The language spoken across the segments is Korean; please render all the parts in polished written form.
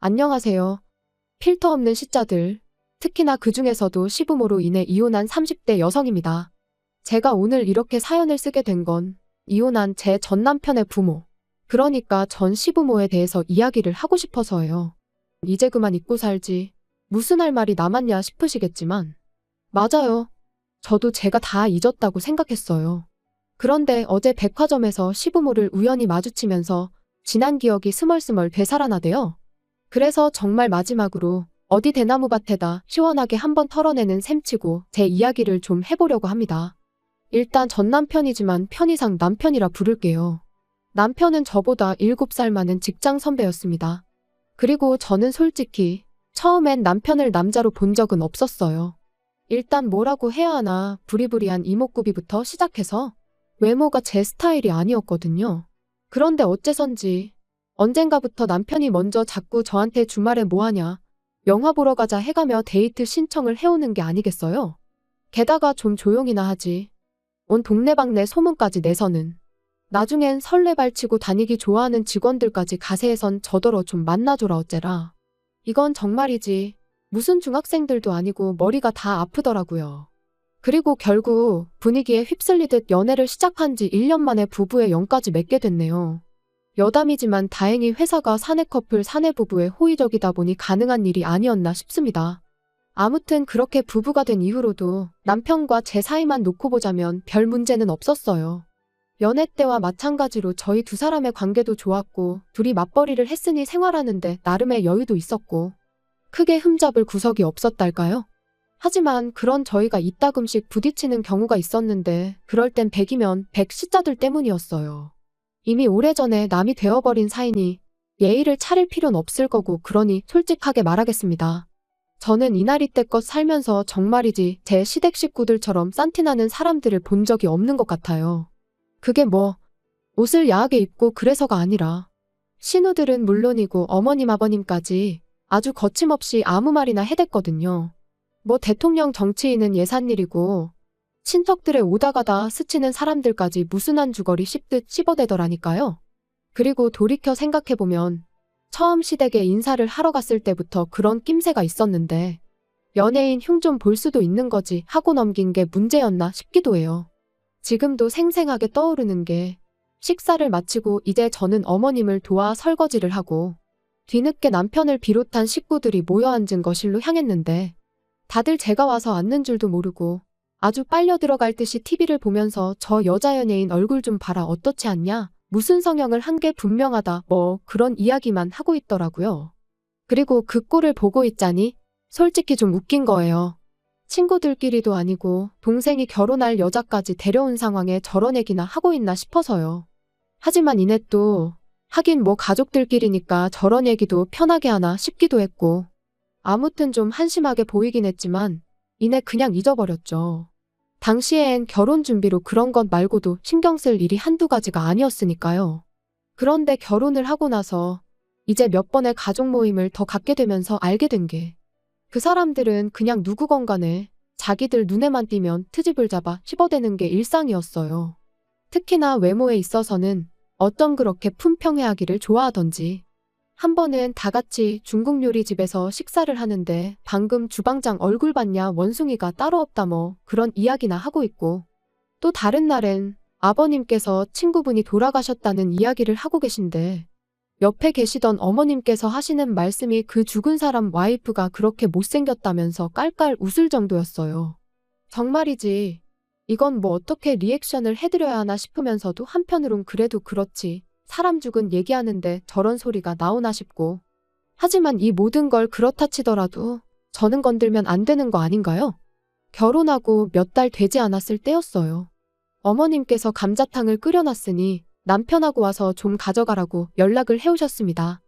안녕하세요. 필터 없는 시자들, 특히나 그 중에서도 시부모로 인해 이혼한 30대 여성입니다. 제가 오늘 이렇게 사연을 쓰게 된 건 이혼한 제 전 남편의 부모, 그러니까 전 시부모에 대해서 이야기를 하고 싶어서예요. 이제 그만 잊고 살지. 무슨 할 말이 남았냐 싶으시겠지만, 맞아요. 저도 제가 다 잊었다고 생각했어요. 그런데 어제 백화점에서 시부모를 우연히 마주치면서 지난 기억이 스멀스멀 되살아나대요. 그래서 정말 마지막으로 어디 대나무밭에다 시원하게 한번 털어내는 셈치고 제 이야기를 좀 해보려고 합니다. 일단 전 남편이지만 편의상 남편이라 부를게요. 남편은 저보다 7살 많은 직장 선배였습니다. 그리고 저는 솔직히 처음엔 남편을 남자로 본 적은 없었어요. 일단 뭐라고 해야 하나 부리부리한 이목구비부터 시작해서 외모가 제 스타일이 아니었거든요. 그런데 어째선지 언젠가부터 남편이 먼저 자꾸 저한테 주말에 뭐하냐, 영화 보러 가자 해가며 데이트 신청을 해오는 게 아니겠어요? 게다가 좀 조용히나 하지. 온 동네방네 소문까지 내서는. 나중엔 설레발치고 다니기 좋아하는 직원들까지 가세해선 저더러 좀 만나줘라 어째라. 이건 정말이지. 무슨 중학생들도 아니고 머리가 다 아프더라고요. 그리고 결국 분위기에 휩쓸리듯 연애를 시작한 지 1년 만에 부부의 영까지 맺게 됐네요. 여담이지만 다행히 회사가 사내 커플 사내 부부에 호의적이다 보니 가능한 일이 아니었나 싶습니다. 아무튼 그렇게 부부가 된 이후로도 남편과 제 사이만 놓고 보자면 별 문제는 없었어요. 연애 때와 마찬가지로 저희 두 사람의 관계도 좋았고 둘이 맞벌이를 했으니 생활하는데 나름의 여유도 있었고 크게 흠잡을 구석이 없었달까요? 하지만 그런 저희가 이따금씩 부딪히는 경우가 있었는데 그럴 땐 100이면 100 시자들 때문이었어요. 이미 오래전에 남이 되어버린 사이니 예의를 차릴 필요는 없을 거고 그러니 솔직하게 말하겠습니다. 저는 이날이때껏 살면서 정말이지 제 시댁 식구들처럼 싼티나는 사람들을 본 적이 없는 것 같아요. 그게 뭐 옷을 야하게 입고 그래서가 아니라 신우들은 물론이고 어머님 아버님까지 아주 거침없이 아무 말이나 해댔거든요. 뭐 대통령 정치인은 예산일이고 친척들의 오다가다 스치는 사람들까지 무슨 한 주거리 씹듯 씹어대더라니까요. 그리고 돌이켜 생각해보면 처음 시댁에 인사를 하러 갔을 때부터 그런 낌새가 있었는데 연예인 흉 좀 볼 수도 있는 거지 하고 넘긴 게 문제였나 싶기도 해요. 지금도 생생하게 떠오르는 게 식사를 마치고 이제 저는 어머님을 도와 설거지를 하고 뒤늦게 남편을 비롯한 식구들이 모여 앉은 거실로 향했는데 다들 제가 와서 앉는 줄도 모르고 아주 빨려 들어갈 듯이 TV를 보면서 저 여자 연예인 얼굴 좀 봐라 어떻지 않냐? 무슨 성형을 한 게 분명하다 뭐 그런 이야기만 하고 있더라고요. 그리고 그 꼴을 보고 있자니 솔직히 좀 웃긴 거예요. 친구들끼리도 아니고 동생이 결혼할 여자까지 데려온 상황에 저런 얘기나 하고 있나 싶어서요. 하지만 이내 또 하긴 뭐 가족들끼리니까 저런 얘기도 편하게 하나 싶기도 했고 아무튼 좀 한심하게 보이긴 했지만 이내 그냥 잊어버렸죠. 당시엔 결혼 준비로 그런 것 말고도 신경 쓸 일이 한두 가지가 아니었으니까요. 그런데 결혼을 하고 나서 이제 몇 번의 가족 모임을 더 갖게 되면서 알게 된 게 그 사람들은 그냥 누구건 간에 자기들 눈에만 띄면 트집을 잡아 씹어대는 게 일상이었어요. 특히나 외모에 있어서는 어쩜 그렇게 품평회하기를 좋아하던지. 한 번은 다 같이 중국 요리집에서 식사를 하는데 방금 주방장 얼굴 봤냐 원숭이가 따로 없다 뭐 그런 이야기나 하고 있고 또 다른 날엔 아버님께서 친구분이 돌아가셨다는 이야기를 하고 계신데 옆에 계시던 어머님께서 하시는 말씀이 그 죽은 사람 와이프가 그렇게 못생겼다면서 깔깔 웃을 정도였어요. 정말이지 이건 뭐 어떻게 리액션을 해드려야 하나 싶으면서도 한편으론 그래도 그렇지. 사람 죽은 얘기하는데 저런 소리가 나오나 싶고. 하지만 이 모든 걸 그렇다 치더라도 저는 건들면 안 되는 거 아닌가요? 결혼하고 몇 달 되지 않았을 때였어요. 어머님께서 감자탕을 끓여놨으니 남편하고 와서 좀 가져가라고 연락을 해오셨습니다.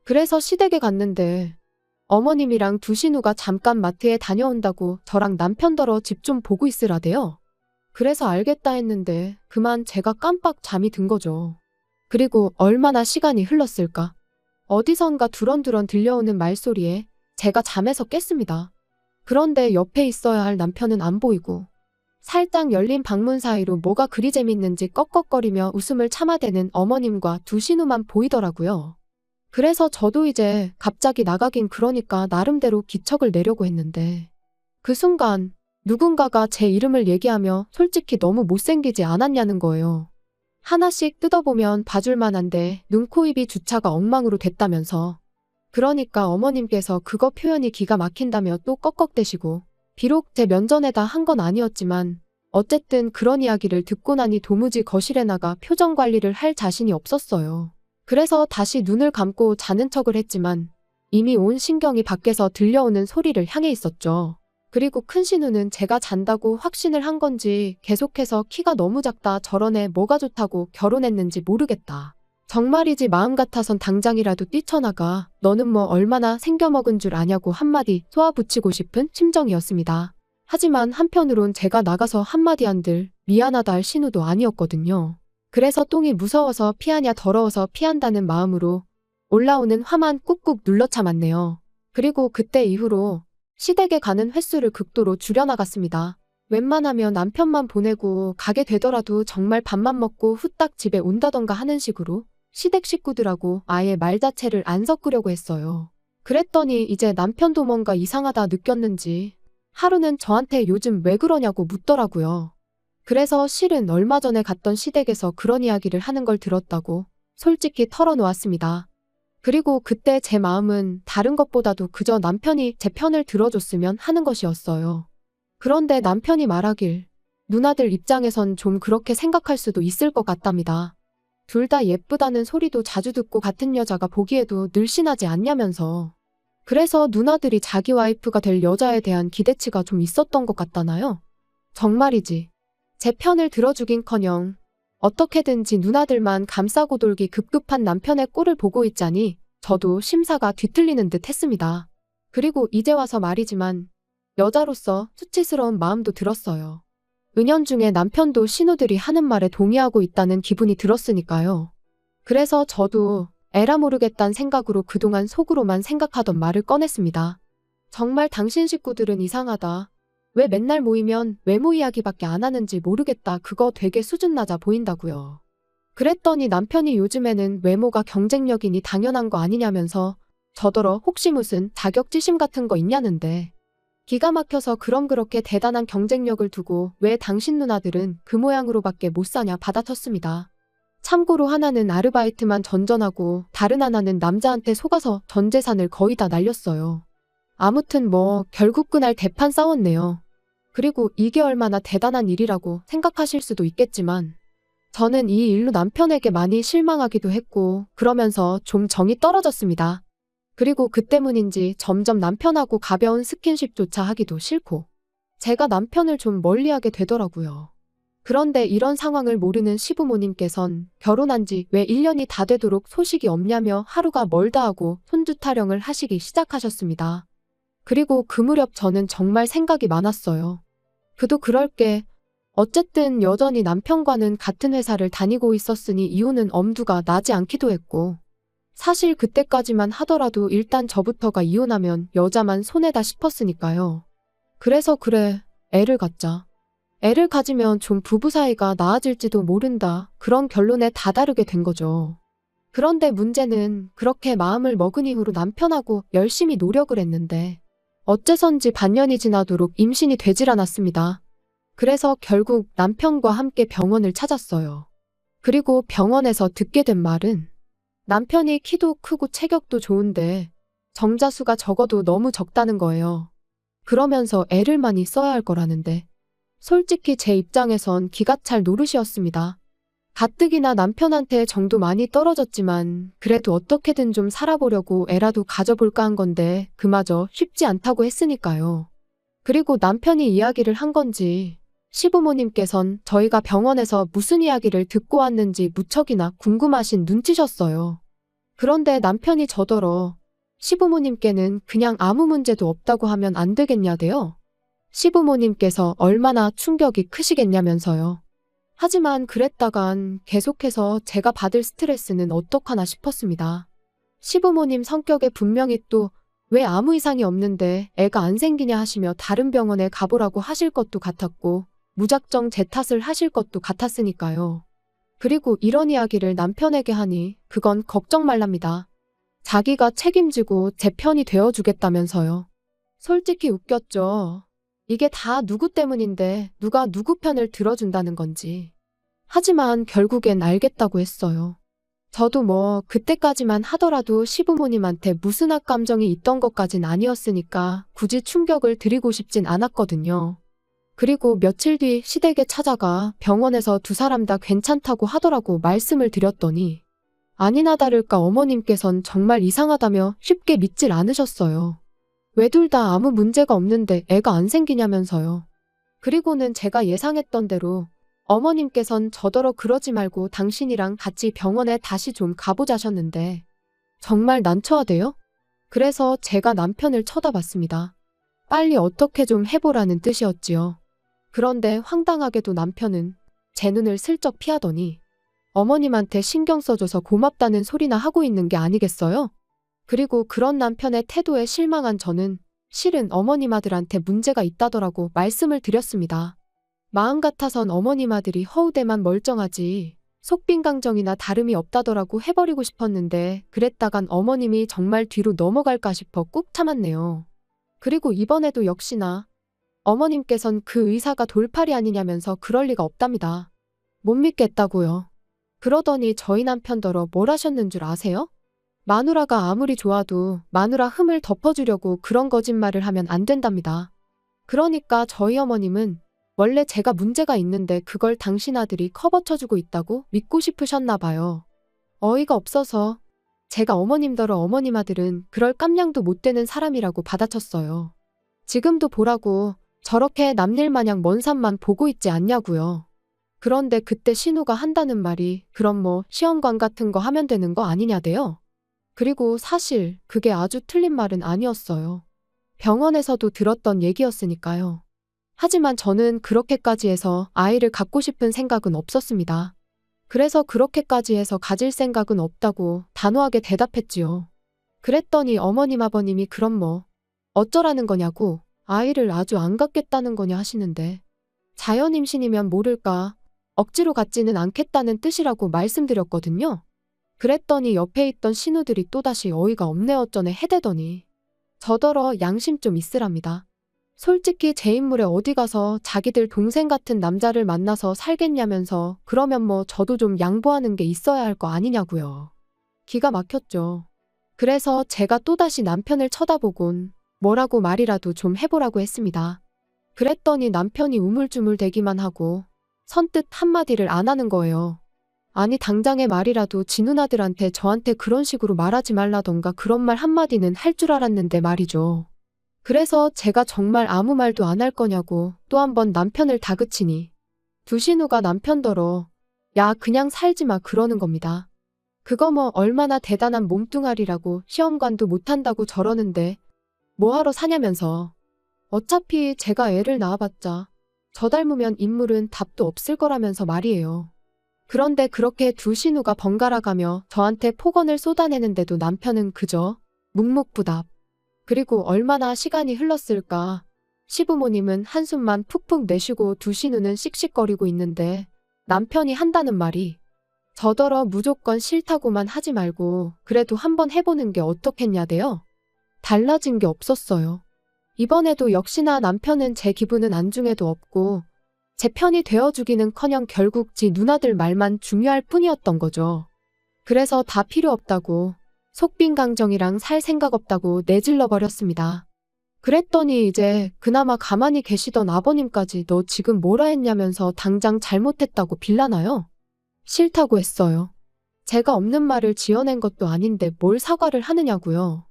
그래서 시댁에 갔는데 어머님이랑 두 신우가 잠깐 마트에 다녀온다고 저랑 남편더러 집 좀 보고 있으라대요. 그래서 알겠다 했는데 그만 제가 깜빡 잠이 든 거죠. 그리고 얼마나 시간이 흘렀을까? 어디선가 두런두런 들려오는 말소리에 제가 잠에서 깼습니다. 그런데 옆에 있어야 할 남편은 안 보이고 살짝 열린 방문 사이로 뭐가 그리 재밌는지 꺽꺽거리며 웃음을 참아대는 어머님과 두 신우만 보이더라고요. 그래서 저도 이제 갑자기 나가긴 그러니까 나름대로 기척을 내려고 했는데 그 순간 누군가가 제 이름을 얘기하며 솔직히 너무 못생기지 않았냐는 거예요. 하나씩 뜯어보면 봐줄 만한데 눈, 코, 입이 주차가 엉망으로 됐다면서. 그러니까 어머님께서 그거 표현이 기가 막힌다며 또 꺽꺽대시고 비록 제 면전에다 한 건 아니었지만 어쨌든 그런 이야기를 듣고 나니 도무지 거실에 나가 표정 관리를 할 자신이 없었어요. 그래서 다시 눈을 감고 자는 척을 했지만 이미 온 신경이 밖에서 들려오는 소리를 향해 있었죠. 그리고 큰 신우는 제가 잔다고 확신을 한 건지 계속해서 키가 너무 작다, 저런 애 뭐가 좋다고 결혼했는지 모르겠다. 정말이지 마음 같아선 당장이라도 뛰쳐나가. 너는 뭐 얼마나 생겨먹은 줄 아냐고 한마디 쏘아붙이고 싶은 심정이었습니다. 하지만 한편으론 제가 나가서 한마디 한들 미안하다 할 신우도 아니었거든요. 그래서 똥이 무서워서 피하냐 더러워서 피한다는 마음으로 올라오는 화만 꾹꾹 눌러 참았네요. 그리고 그때 이후로 시댁에 가는 횟수를 극도로 줄여나갔습니다. 웬만하면 남편만 보내고 가게 되더라도 정말 밥만 먹고 후딱 집에 온다던가 하는 식으로 시댁 식구들하고 아예 말 자체를 안 섞으려고 했어요. 그랬더니 이제 남편도 뭔가 이상하다 느꼈는지 하루는 저한테 요즘 왜 그러냐고 묻더라고요. 그래서 실은 얼마 전에 갔던 시댁에서 그런 이야기를 하는 걸 들었다고 솔직히 털어놓았습니다. 그리고 그때 제 마음은 다른 것보다도 그저 남편이 제 편을 들어줬으면 하는 것이었어요. 그런데 남편이 말하길 누나들 입장에선 좀 그렇게 생각할 수도 있을 것 같답니다. 둘 다 예쁘다는 소리도 자주 듣고 같은 여자가 보기에도 늘씬하지 않냐면서. 그래서 누나들이 자기 와이프가 될 여자에 대한 기대치가 좀 있었던 것 같다나요? 정말이지. 제 편을 들어주긴커녕 어떻게든지 누나들만 감싸고 돌기 급급한 남편의 꼴을 보고 있자니 저도 심사가 뒤틀리는 듯 했습니다. 그리고 이제 와서 말이지만 여자로서 수치스러운 마음도 들었어요. 은연중에 남편도 신우들이 하는 말에 동의하고 있다는 기분이 들었으니까요. 그래서 저도 에라 모르겠다는 생각으로 그동안 속으로만 생각하던 말을 꺼냈습니다. 정말 당신 식구들은 이상하다. 왜 맨날 모이면 외모 이야기밖에 안 하는지 모르겠다. 그거 되게 수준 낮아 보인다고요. 그랬더니 남편이 요즘에는 외모가 경쟁력이니 당연한 거 아니냐면서 저더러 혹시 무슨 자격지심 같은 거 있냐는데 기가 막혀서 그럼 그렇게 대단한 경쟁력을 두고 왜 당신 누나들은 그 모양으로밖에 못 사냐 받아쳤습니다. 참고로 하나는 아르바이트만 전전하고 다른 하나는 남자한테 속아서 전 재산을 거의 다 날렸어요. 아무튼 뭐 결국 그날 대판 싸웠네요. 그리고 이게 얼마나 대단한 일이라고 생각하실 수도 있겠지만 저는 이 일로 남편에게 많이 실망하기도 했고 그러면서 좀 정이 떨어졌습니다. 그리고 그 때문인지 점점 남편하고 가벼운 스킨십조차 하기도 싫고 제가 남편을 좀 멀리하게 되더라고요. 그런데 이런 상황을 모르는 시부모님께선 결혼한 지 왜 1년이 다 되도록 소식이 없냐며 하루가 멀다 하고 손주 타령을 하시기 시작하셨습니다. 그리고 그 무렵 저는 정말 생각이 많았어요. 그도 그럴 게 어쨌든 여전히 남편과는 같은 회사를 다니고 있었으니 이혼은 엄두가 나지 않기도 했고 사실 그때까지만 하더라도 일단 저부터가 이혼하면 여자만 손해다 싶었으니까요. 그래서 그래, 애를 갖자. 애를 가지면 좀 부부 사이가 나아질지도 모른다. 그런 결론에 다다르게 된 거죠. 그런데 문제는 그렇게 마음을 먹은 이후로 남편하고 열심히 노력을 했는데 어째선지 반년이 지나도록 임신이 되질 않았습니다. 그래서 결국 남편과 함께 병원을 찾았어요. 그리고 병원에서 듣게 된 말은 남편이 키도 크고 체격도 좋은데 정자수가 적어도 너무 적다는 거예요. 그러면서 애를 많이 써야 할 거라는데 솔직히 제 입장에선 기가 찰 노릇이었습니다. 가뜩이나 남편한테 정도 많이 떨어졌지만 그래도 어떻게든 좀 살아보려고 애라도 가져볼까 한 건데 그마저 쉽지 않다고 했으니까요. 그리고 남편이 이야기를 한 건지 시부모님께선 저희가 병원에서 무슨 이야기를 듣고 왔는지 무척이나 궁금하신 눈치셨어요. 그런데 남편이 저더러 시부모님께는 그냥 아무 문제도 없다고 하면 안 되겠냐대요. 시부모님께서 얼마나 충격이 크시겠냐면서요. 하지만 그랬다간 계속해서 제가 받을 스트레스는 어떡하나 싶었습니다. 시부모님 성격에 분명히 또 왜 아무 이상이 없는데 애가 안 생기냐 하시며 다른 병원에 가보라고 하실 것도 같았고 무작정 제 탓을 하실 것도 같았으니까요. 그리고 이런 이야기를 남편에게 하니 그건 걱정 말랍니다. 자기가 책임지고 제 편이 되어주겠다면서요. 솔직히 웃겼죠. 이게 다 누구 때문인데 누가 누구 편을 들어준다는 건지. 하지만 결국엔 알겠다고 했어요. 저도 뭐 그때까지만 하더라도 시부모님한테 무슨 악감정이 있던 것까진 아니었으니까 굳이 충격을 드리고 싶진 않았거든요. 그리고 며칠 뒤 시댁에 찾아가 병원에서 두 사람 다 괜찮다고 하더라고 말씀을 드렸더니 아니나 다를까 어머님께선 정말 이상하다며 쉽게 믿질 않으셨어요. 왜 둘 다 아무 문제가 없는데 애가 안 생기냐면서요. 그리고는 제가 예상했던 대로 어머님께선 저더러 그러지 말고 당신이랑 같이 병원에 다시 좀 가보자셨는데 정말 난처하대요? 그래서 제가 남편을 쳐다봤습니다. 빨리 어떻게 좀 해보라는 뜻이었지요. 그런데 황당하게도 남편은 제 눈을 슬쩍 피하더니 어머님한테 신경 써줘서 고맙다는 소리나 하고 있는 게 아니겠어요? 그리고 그런 남편의 태도에 실망한 저는 실은 어머님 아들한테 문제가 있다더라고 말씀을 드렸습니다. 마음 같아선 어머님 아들이 허우대만 멀쩡하지 속빈강정이나 다름이 없다더라고 해버리고 싶었는데 그랬다간 어머님이 정말 뒤로 넘어갈까 싶어 꾹 참았네요. 그리고 이번에도 역시나 어머님께선 그 의사가 돌팔이 아니냐면서 그럴 리가 없답니다. 못 믿겠다고요. 그러더니 저희 남편더러 뭘 하셨는 줄 아세요? 마누라가 아무리 좋아도 마누라 흠을 덮어주려고 그런 거짓말을 하면 안 된답니다. 그러니까 저희 어머님은 원래 제가 문제가 있는데 그걸 당신 아들이 커버쳐주고 있다고 믿고 싶으셨나 봐요. 어이가 없어서 제가 어머님더러 어머님 아들은 그럴 깜냥도 못 되는 사람이라고 받아쳤어요. 지금도 보라고 저렇게 남일 마냥 먼 산만 보고 있지 않냐고요. 그런데 그때 신우가 한다는 말이 그럼 뭐 시험관 같은 거 하면 되는 거 아니냐대요. 그리고 사실 그게 아주 틀린 말은 아니었어요. 병원에서도 들었던 얘기였으니까요. 하지만 저는 그렇게까지 해서 아이를 갖고 싶은 생각은 없었습니다. 그래서 그렇게까지 해서 가질 생각은 없다고 단호하게 대답했지요. 그랬더니 어머님 아버님이 그럼 뭐 어쩌라는 거냐고 아이를 아주 안 갖겠다는 거냐 하시는데 자연 임신이면 모를까 억지로 갖지는 않겠다는 뜻이라고 말씀드렸거든요. 그랬더니 옆에 있던 신우들이 또다시 어이가 없네 어쩌네 해대더니 저더러 양심 좀 있으랍니다. 솔직히 제 인물에 어디 가서 자기들 동생 같은 남자를 만나서 살겠냐면서 그러면 뭐 저도 좀 양보하는 게 있어야 할 거 아니냐고요. 기가 막혔죠. 그래서 제가 또다시 남편을 쳐다보곤 뭐라고 말이라도 좀 해보라고 했습니다. 그랬더니 남편이 우물쭈물 대기만 하고 선뜻 한마디를 안 하는 거예요. 아니 당장의 말이라도 지 누나들한테 저한테 그런 식으로 말하지 말라던가 그런 말 한마디는 할 줄 알았는데 말이죠. 그래서 제가 정말 아무 말도 안 할 거냐고 또 한 번 남편을 다그치니 두 신우가 남편더러 야 그냥 살지 마 그러는 겁니다. 그거 뭐 얼마나 대단한 몸뚱아리라고 시험관도 못한다고 저러는데 뭐하러 사냐면서 어차피 제가 애를 낳아봤자 저 닮으면 인물은 답도 없을 거라면서 말이에요. 그런데 그렇게 두 신우가 번갈아가며 저한테 폭언을 쏟아내는데도 남편은 그저 묵묵부답. 그리고 얼마나 시간이 흘렀을까. 시부모님은 한숨만 푹푹 내쉬고 두 신우는 씩씩거리고 있는데 남편이 한다는 말이 저더러 무조건 싫다고만 하지 말고 그래도 한번 해보는 게 어떻겠냐대요. 달라진 게 없었어요. 이번에도 역시나 남편은 제 기분은 안중에도 없고 제 편이 되어주기는커녕 결국 지 누나들 말만 중요할 뿐이었던 거죠. 그래서 다 필요 없다고 속빈강정이랑 살 생각 없다고 내질러 버렸습니다. 그랬더니 이제 그나마 가만히 계시던 아버님까지 너 지금 뭐라 했냐면서 당장 잘못했다고 빌라나요? 싫다고 했어요. 제가 없는 말을 지어낸 것도 아닌데 뭘 사과를 하느냐고요.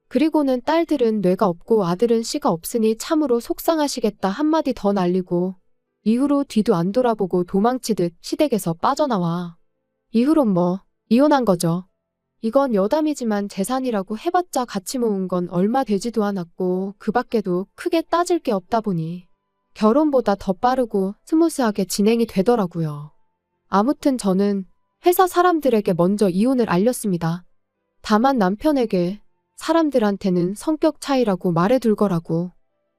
그리고는 딸들은 뇌가 없고 아들은 씨가 없으니 참으로 속상하시겠다 한마디 더 날리고 이후로 뒤도 안 돌아보고 도망치듯 시댁에서 빠져나와. 이후론 뭐 이혼한 거죠. 이건 여담이지만 재산이라고 해봤자 같이 모은 건 얼마 되지도 않았고 그 밖에도 크게 따질 게 없다 보니 결혼보다 더 빠르고 스무스하게 진행이 되더라고요. 아무튼 저는 회사 사람들에게 먼저 이혼을 알렸습니다. 다만 남편에게 사람들한테는 성격 차이라고 말해둘 거라고.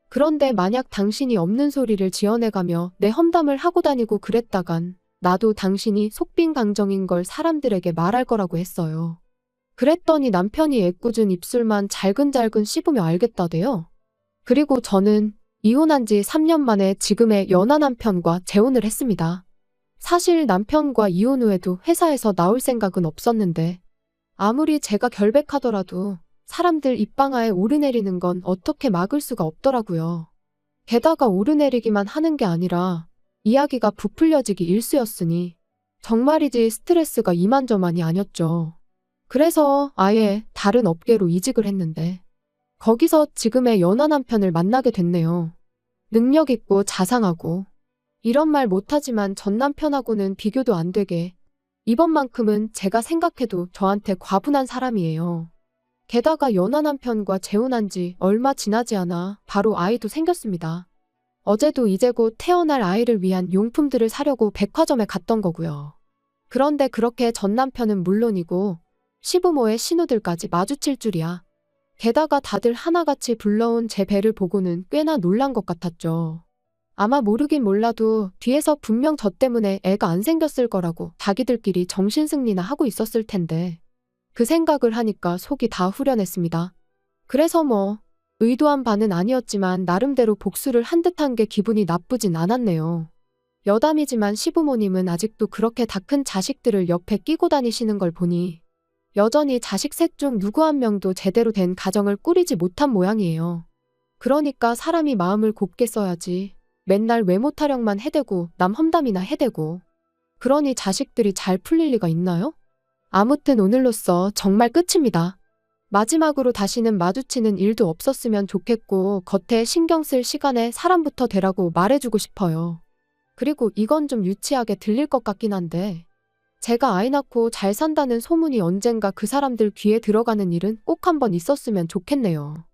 그런데 만약 당신이 없는 소리를 지어내가며 내 험담을 하고 다니고 그랬다간 나도 당신이 속빈강정인 걸 사람들에게 말할 거라고 했어요. 그랬더니 남편이 애꿎은 입술만 잘근잘근 씹으며 알겠다대요. 그리고 저는 이혼한 지 3년 만에 지금의 연하 남편과 재혼을 했습니다. 사실 남편과 이혼 후에도 회사에서 나올 생각은 없었는데 아무리 제가 결백하더라도 사람들 입방아에 오르내리는 건 어떻게 막을 수가 없더라고요. 게다가 오르내리기만 하는 게 아니라 이야기가 부풀려지기 일쑤였으니 정말이지 스트레스가 이만저만이 아니었죠. 그래서 아예 다른 업계로 이직을 했는데 거기서 지금의 연하 남편을 만나게 됐네요. 능력 있고 자상하고 이런 말 못하지만 전 남편하고는 비교도 안 되게 이번만큼은 제가 생각해도 저한테 과분한 사람이에요. 게다가 연하 남편과 재혼한 지 얼마 지나지 않아 바로 아이도 생겼습니다. 어제도 이제 곧 태어날 아이를 위한 용품들을 사려고 백화점에 갔던 거고요. 그런데 그렇게 전 남편은 물론이고 시부모의 신우들까지 마주칠 줄이야. 게다가 다들 하나같이 불러온 제 배를 보고는 꽤나 놀란 것 같았죠. 아마 모르긴 몰라도 뒤에서 분명 저 때문에 애가 안 생겼을 거라고 자기들끼리 정신승리나 하고 있었을 텐데 그 생각을 하니까 속이 다 후련했습니다. 그래서 의도한 바는 아니었지만 나름대로 복수를 한 듯한 게 기분이 나쁘진 않았네요. 여담이지만 시부모님은 아직도 그렇게 다 큰 자식들을 옆에 끼고 다니시는 걸 보니 여전히 자식 셋 중 누구 한 명도 제대로 된 가정을 꾸리지 못한 모양이에요. 그러니까 사람이 마음을 곱게 써야지. 맨날 외모 타령만 해대고 남 험담이나 해대고. 그러니 자식들이 잘 풀릴 리가 있나요? 아무튼 오늘로써 정말 끝입니다. 마지막으로 다시는 마주치는 일도 없었으면 좋겠고 겉에 신경 쓸 시간에 사람부터 되라고 말해주고 싶어요. 그리고 이건 좀 유치하게 들릴 것 같긴 한데 제가 아이 낳고 잘 산다는 소문이 언젠가 그 사람들 귀에 들어가는 일은 꼭 한번 있었으면 좋겠네요.